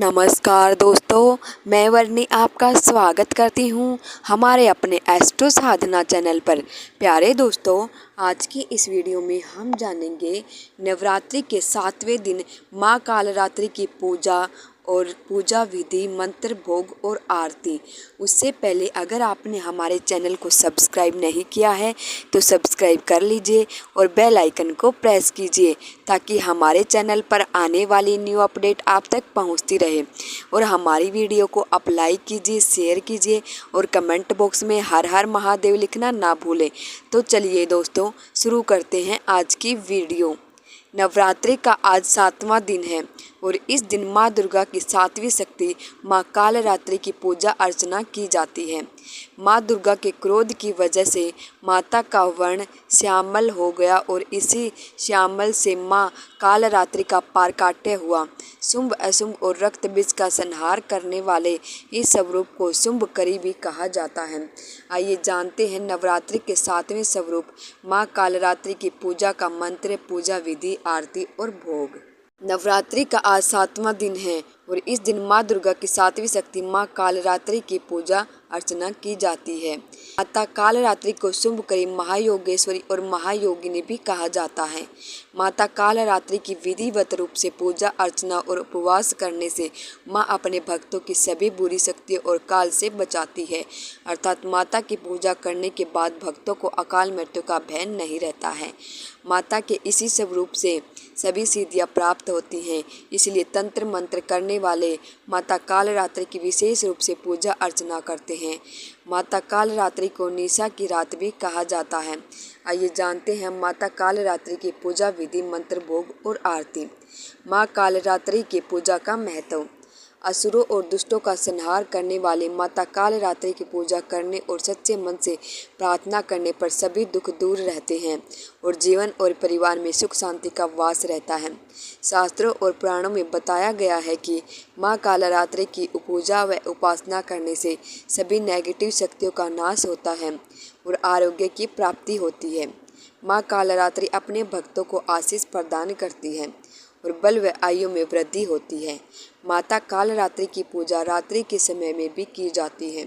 नमस्कार दोस्तों, मैं वर्णी आपका स्वागत करती हूँ हमारे अपने एस्ट्रो साधना चैनल पर। प्यारे दोस्तों, आज की इस वीडियो में हम जानेंगे नवरात्रि के 7वें दिन माँ कालरात्रि की पूजा और पूजा विधि, मंत्र, भोग और आरती। उससे पहले अगर आपने हमारे चैनल को सब्सक्राइब नहीं किया है तो सब्सक्राइब कर लीजिए और बेल आइकन को प्रेस कीजिए ताकि हमारे चैनल पर आने वाली न्यू अपडेट आप तक पहुंचती रहे। और हमारी वीडियो को आप लाइक कीजिए, शेयर कीजिए और कमेंट बॉक्स में हर हर महादेव लिखना ना भूलें। तो चलिए दोस्तों, शुरू करते हैं आज की वीडियो। नवरात्रि का आज 7वां दिन है और इस दिन माँ दुर्गा की 7वीं शक्ति माँ कालरात्रि की पूजा अर्चना की जाती है। माँ दुर्गा के क्रोध की वजह से माता का वर्ण श्यामल हो गया और इसी श्यामल से माँ कालरात्रि का पारकाट्य हुआ। शुंभ, अशुंभ और रक्त बीज का संहार करने वाले इस स्वरूप को शुंभकरी भी कहा जाता है। आइए जानते हैं नवरात्रि के 7वें स्वरूप माँ कालरात्रि की पूजा का मंत्र, पूजा विधि, आरती और भोग। नवरात्रि का आज 7वां दिन है और इस दिन माँ दुर्गा की 7वीं शक्ति माँ कालरात्रि की पूजा अर्चना की जाती है। माता कालरात्रि को शुंभकरी, महायोगेश्वरी और महायोगिनी भी कहा जाता है। माता कालरात्रि की विधिवत रूप से पूजा अर्चना और उपवास करने से माँ अपने भक्तों की सभी बुरी शक्तियों और काल से बचाती है। अर्थात माता की पूजा करने के बाद भक्तों को अकाल मृत्यु का भय नहीं रहता है। माता के इसी स्वरूप से सभी सिद्धियाँ प्राप्त होती हैं, इसलिए तंत्र मंत्र करने वाले माता कालरात्रि की विशेष रूप से पूजा अर्चना करते हैं। माता कालरात्रि को निशा की रात भी कहा जाता है। आइए जानते हैं माता कालरात्रि की पूजा विधि, मंत्र, भोग और आरती। माँ कालरात्रि की पूजा का महत्व। असुरों और दुष्टों का संहार करने वाली माता कालरात्रि की पूजा करने और सच्चे मन से प्रार्थना करने पर सभी दुख दूर रहते हैं और जीवन और परिवार में सुख शांति का वास रहता है। शास्त्रों और पुराणों में बताया गया है कि माँ कालरात्रि की पूजा व उपासना करने से सभी नेगेटिव शक्तियों का नाश होता है और आरोग्य की प्राप्ति होती है। माँ कालरात्रि अपने भक्तों को आशीष प्रदान करती है और बल व आयु में वृद्धि होती है। माता कालरात्रि की पूजा रात्रि के समय में भी की जाती है।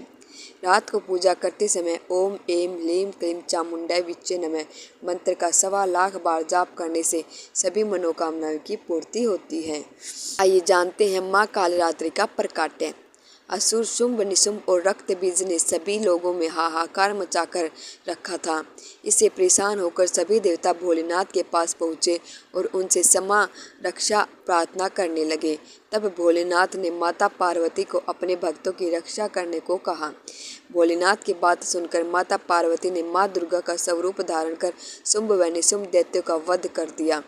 रात को पूजा करते समय ओम ऐं ह्लीं क्लीं चामुंडाय विच्चे नमः मंत्र का 1.25 लाख बार जाप करने से सभी मनोकामनाओं की पूर्ति होती है। आइए जानते हैं माँ कालरात्रि का प्रकाट्य। असुर शुंभ, निशुंभ और रक्त बीज ने सभी लोगों में हाहाकार मचाकर रखा था। इससे परेशान होकर सभी देवता भोलेनाथ के पास पहुँचे और उनसे क्षमा रक्षा प्रार्थना करने लगे। तब भोलेनाथ ने माता पार्वती को अपने भक्तों की रक्षा करने को कहा। भोलेनाथ की बात सुनकर माता पार्वती ने माँ दुर्गा का स्वरूप धारण कर शुंभ व निशुंभ दैत्यों का वध कर दिया।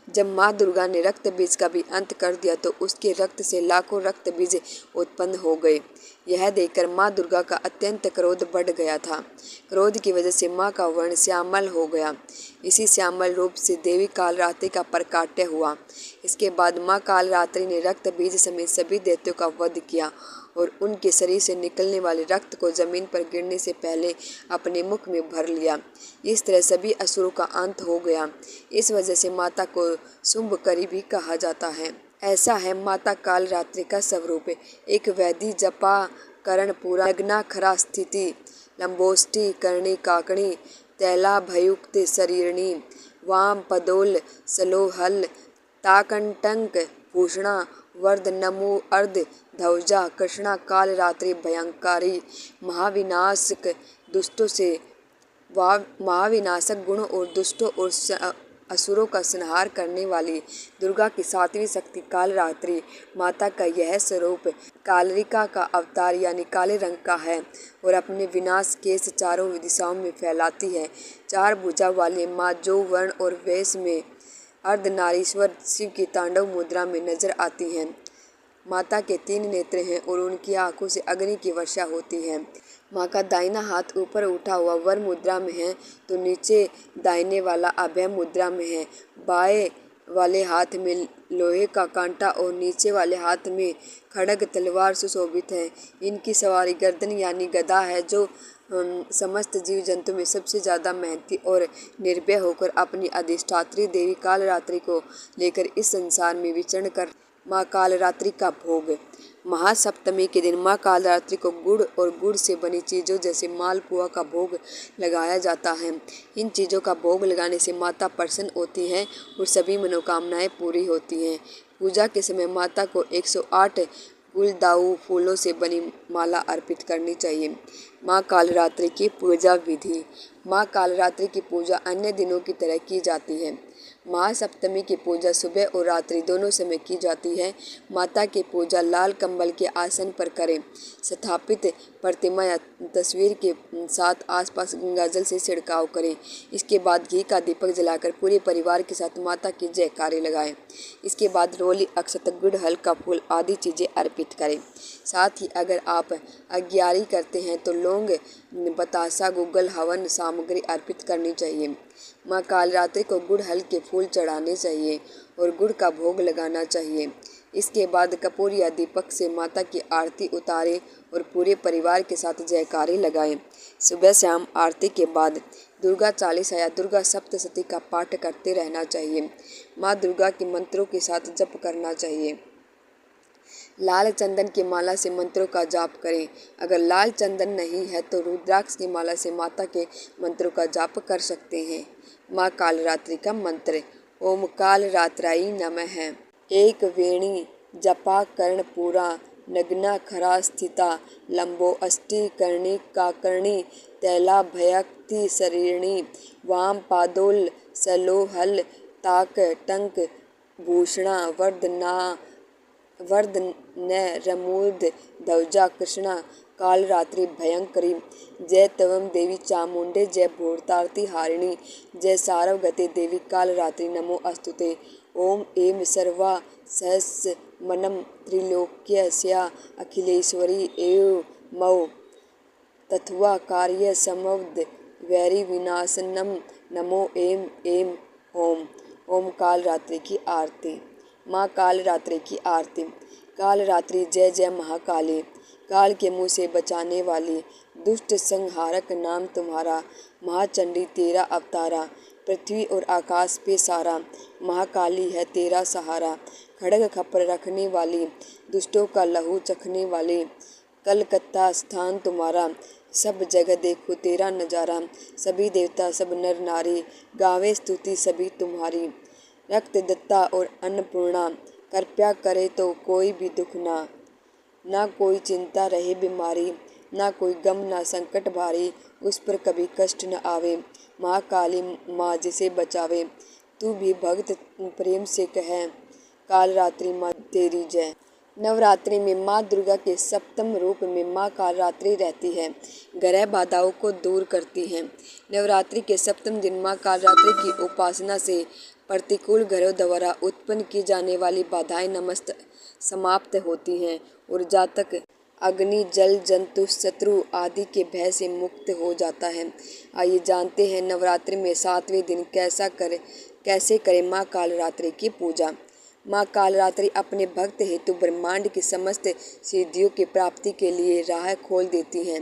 जब माँ दुर्गा ने रक्त बीज का भी अंत कर दिया तो उसके रक्त से लाखों रक्त बीज उत्पन्न हो गए। यह देखकर माँ दुर्गा का अत्यंत क्रोध बढ़ गया था। क्रोध की वजह से माँ का वर्ण श्यामल हो गया। इसी श्यामल रूप से देवी कालरात्रि का प्रकाट्य हुआ। इसके बाद माँ कालरात्रि ने रक्त बीज समेत सभी दैत्यों का वध किया और उनके शरीर से निकलने वाले रक्त को जमीन पर गिरने से पहले अपने मुख में भर लिया। इस तरह सभी असुरों का अंत हो गया। इस वजह से माता को शुंभकरी भी कहा जाता है। ऐसा है माता कालरात्रि का स्वरूप। एक वैधि जपा करण पूरा नग्ना खरा स्थिति लंबोष्टि करणी काकणी तैला भयुक्त शरीरणी वाम पदोल सलोहल ताकंटंक भूषणा वर्द नमो अर्ध ध्वजा कृष्णा कालरात्रि भयंकारी महाविनाशक दुष्टों से महाविनाशक गुणों और दुष्टों और असुरों का संहार करने वाली दुर्गा की 7वीं शक्ति कालरात्रि माता का यह स्वरूप कालरिका का अवतार यानी काले रंग का है और अपने विनाश केस चारों दिशाओं में फैलाती है। 4 भुजा वाली माँ जो वर्ण और वेश में अर्धनारीश्वर शिव की तांडव मुद्रा में नजर आती हैं। माता के 3 नेत्र हैं और उनकी आंखों से अग्नि की वर्षा होती है। माँ का दाहिना हाथ ऊपर उठा हुआ वर मुद्रा में है तो नीचे दाहिने वाला अभय मुद्रा में है। बाएं वाले हाथ में लोहे का कांटा और नीचे वाले हाथ में खड्ग तलवार सुशोभित है। इनकी सवारी गर्दन यानी गदा है जो समस्त जीव जंतु में सबसे ज़्यादा मेहनती और निर्भय होकर अपनी अधिष्ठात्री देवी कालरात्रि को लेकर इस संसार में विचरण कर माँ कालरात्रि का भोग। महासप्तमी के दिन माँ कालरात्रि को गुड़ और गुड़ से बनी चीज़ों जैसे मालपुआ का भोग लगाया जाता है। इन चीज़ों का भोग लगाने से माता प्रसन्न होती हैं और सभी मनोकामनाएं पूरी होती हैं। पूजा के समय माता को 108 गुलदाऊ फूलों से बनी माला अर्पित करनी चाहिए। माँ कालरात्रि की पूजा विधि। माँ कालरात्रि की पूजा अन्य दिनों की तरह की जाती है। महासप्तमी की पूजा सुबह और रात्रि दोनों समय की जाती है। माता की पूजा लाल कंबल के आसन पर करें। स्थापित प्रतिमा या तस्वीर के साथ आसपास गंगाजल से छिड़काव करें। इसके बाद घी का दीपक जलाकर पूरे परिवार के साथ माता की जयकारे लगाएं। इसके बाद रोली, अक्षत, गुड़, हल्का फूल आदि चीज़ें अर्पित करें। साथ ही अगर आप अग्यारी करते हैं तो लौंग, बतासा, गुग्गल, हवन सामग्री अर्पित करनी चाहिए। माँ कालरात्रि को गुड़ हल्के फूल चढ़ाने चाहिए और गुड़ का भोग लगाना चाहिए। इसके बाद कपूर या दीपक से माता की आरती उतारें और पूरे परिवार के साथ जयकारे लगाएं। सुबह शाम आरती के बाद दुर्गा चालीसा या दुर्गा सप्तशती का पाठ करते रहना चाहिए। माँ दुर्गा के मंत्रों के साथ जप करना चाहिए। लाल चंदन की माला से मंत्रों का जाप करें। अगर लाल चंदन नहीं है तो रुद्राक्ष की माला से माता के मंत्रों का जाप कर सकते हैं। माँ कालरात्रि का मंत्र। ओम कालरात्राय नमः। एक वेणी जपा कर्णपूरा, नग्ना खरा स्थिता, लंबो अष्टि कर्णी काकर्णी, तैला भयक्ति शरीरिणी, वाम पादोल सलोहल ताक टंक भूषणा, वर्धन रमूर्ध ध्वजा कृष्णा, कालरात्रि भयंकरी। जय तवम देवी चामुंडे, जय भूतार्ति हारिणी, जय सारवगते देवी कालरात्रि नमो अस्तुते। ओम ऐं सर्वा सहस्रमनम त्रिलोक्यस्या अखिलेश्वरी एव मौ तत्वा कार्य समवद वैरी विनाशनम नमो ऐं ओम। ओम कालरात्रि की आरती। माँ कालरात्रि की आरती। कालरात्रि जय जय महाकाली, काल के मुँह से बचाने वाली, दुष्ट संहारक नाम तुम्हारा। महाचंडी तेरा अवतारा, पृथ्वी और आकाश पे सारा। महाकाली है तेरा सहारा, खड्ग खप्पर रखने वाली, दुष्टों का लहू चखने वाली। कलकत्ता स्थान तुम्हारा, सब जगह देखो तेरा नज़ारा। सभी देवता सब नर नारी, गावे स्तुति सभी तुम्हारी। रक्त दत्ता और अन्नपूर्णा, कृपया करे तो कोई भी दुख ना कोई चिंता रहे बीमारी, ना कोई गम ना संकट भारी, उस पर कभी कष्ट न आवे। महाकाली माँ जिसे बचावे, तू भी भक्त प्रेम से कहे, कालरात्रि माँ तेरी जय। नवरात्रि में माँ दुर्गा के सप्तम रूप में माँ कालरात्रि रहती है। ग्रह बाधाओं को दूर करती है। नवरात्रि के सप्तम दिन माँ कालरात्रि की उपासना से प्रतिकूल ग्रहों द्वारा उत्पन्न की जाने वाली बाधाएं समाप्त होती हैं और जातक अग्नि, जल, जंतु, शत्रु आदि के भय से मुक्त हो जाता है। आइए जानते हैं नवरात्रि में 7वें दिन कैसे करें माँ कालरात्रि की पूजा। माँ कालरात्रि अपने भक्त हेतु ब्रह्मांड की समस्त सिद्धियों की प्राप्ति के लिए राह खोल देती हैं।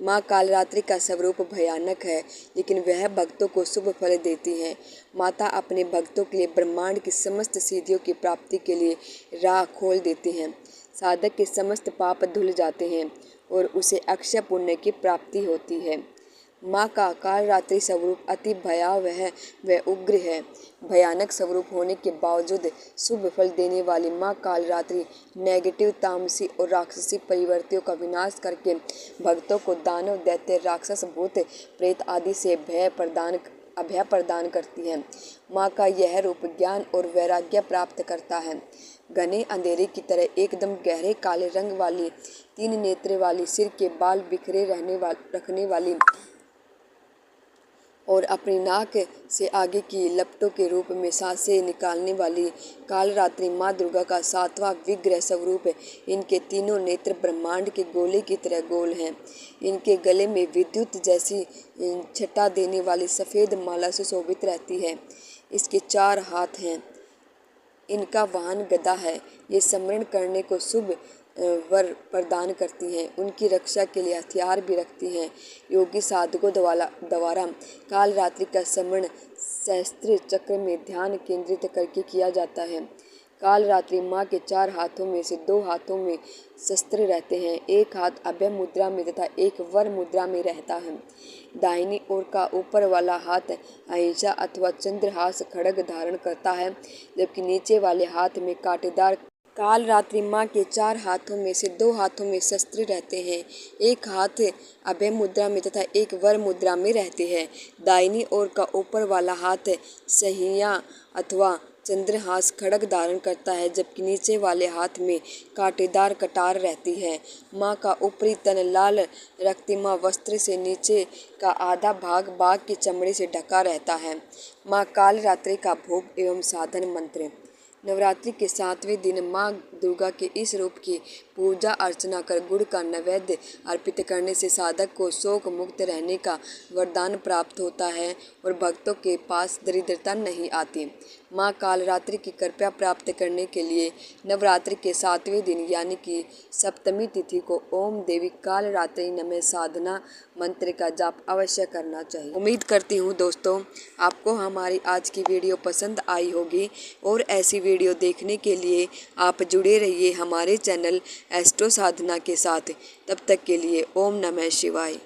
माँ कालरात्रि का स्वरूप भयानक है, लेकिन वह भक्तों को शुभ फल देती हैं। माता अपने भक्तों के लिए ब्रह्मांड की समस्त सिद्धियों की प्राप्ति के लिए राह खोल देती हैं। साधक के समस्त पाप धुल जाते हैं और उसे अक्षय पुण्य की प्राप्ति होती है। माँ का कालरात्रि स्वरूप अति भयावह व उग्र है। भयानक स्वरूप होने के बावजूद शुभ फल देने वाली माँ कालरात्रि नेगेटिव, तामसी और राक्षसी प्रवृत्तियों का विनाश करके भक्तों को दानव, दैत्य, राक्षस, भूत, प्रेत आदि से अभय प्रदान करती है। माँ का यह रूप ज्ञान और वैराग्य प्राप्त करता है। घने अंधेरे की तरह एकदम गहरे काले रंग वाली, 3 नेत्र वाली, सिर के बाल बिखरे रखने वाली और अपनी नाक से आगे की लपटों के रूप में सांसें निकालने वाली कालरात्रि माँ दुर्गा का 7वां विग्रह स्वरूप है। इनके तीनों नेत्र ब्रह्मांड के गोले की तरह गोल हैं। इनके गले में विद्युत जैसी छटा देने वाली सफ़ेद माला सुशोभित रहती है। इसके 4 हाथ हैं। इनका वाहन गदा है। ये स्मरण करने को शुभ वर प्रदान करती हैं। उनकी रक्षा के लिए हथियार भी रखती हैं। योगी साधकों द्वारा कालरात्रि का स्मरण सहस्त्र चक्र में ध्यान केंद्रित करके किया जाता है। काल रात्रि माँ के 4 हाथों में से 2 हाथों में शस्त्र रहते हैं। एक हाथ अभय मुद्रा में तथा एक वर मुद्रा में रहता है। दाहिनी ओर का ऊपर वाला हाथ अहिंसा अथवा चंद्रहास खड्ग धारण करता है, जबकि नीचे वाले हाथ में कांटेदार। काल रात्रि माँ के 4 हाथों में से 2 हाथों में शस्त्र रहते हैं। एक हाथ अभय मुद्रा में तथा एक वर मुद्रा में रहते हैं। दाहिनी ओर का ऊपर वाला हाथ सहिया अथवा चंद्रहास खड्ग धारण करता है, जबकि नीचे वाले हाथ में कांटेदार कटार रहती है। माँ का ऊपरी तन लाल रक्तिमा वस्त्र से नीचे का आधा भाग बाघ की चमड़ी से ढका रहता है। माँ काल रात्रि का भोग एवं साधन मंत्र। नवरात्रि के 7वें दिन माँ दुर्गा के इस रूप की पूजा अर्चना कर गुड़ का नैवेद्य अर्पित करने से साधक को शोक मुक्त रहने का वरदान प्राप्त होता है और भक्तों के पास दरिद्रता नहीं आती। माँ कालरात्रि की कृपा प्राप्त करने के लिए नवरात्रि के 7वें दिन यानी कि सप्तमी तिथि को ओम देवी कालरात्रि नमः साधना मंत्र का जाप अवश्य करना चाहिए। उम्मीद करती हूँ दोस्तों आपको हमारी आज की वीडियो पसंद आई होगी और ऐसी वीडियो देखने के लिए आप जुड़े रहिए हमारे चैनल एस्ट्रो साधना के साथ। तब तक के लिए ओम नमः शिवाय।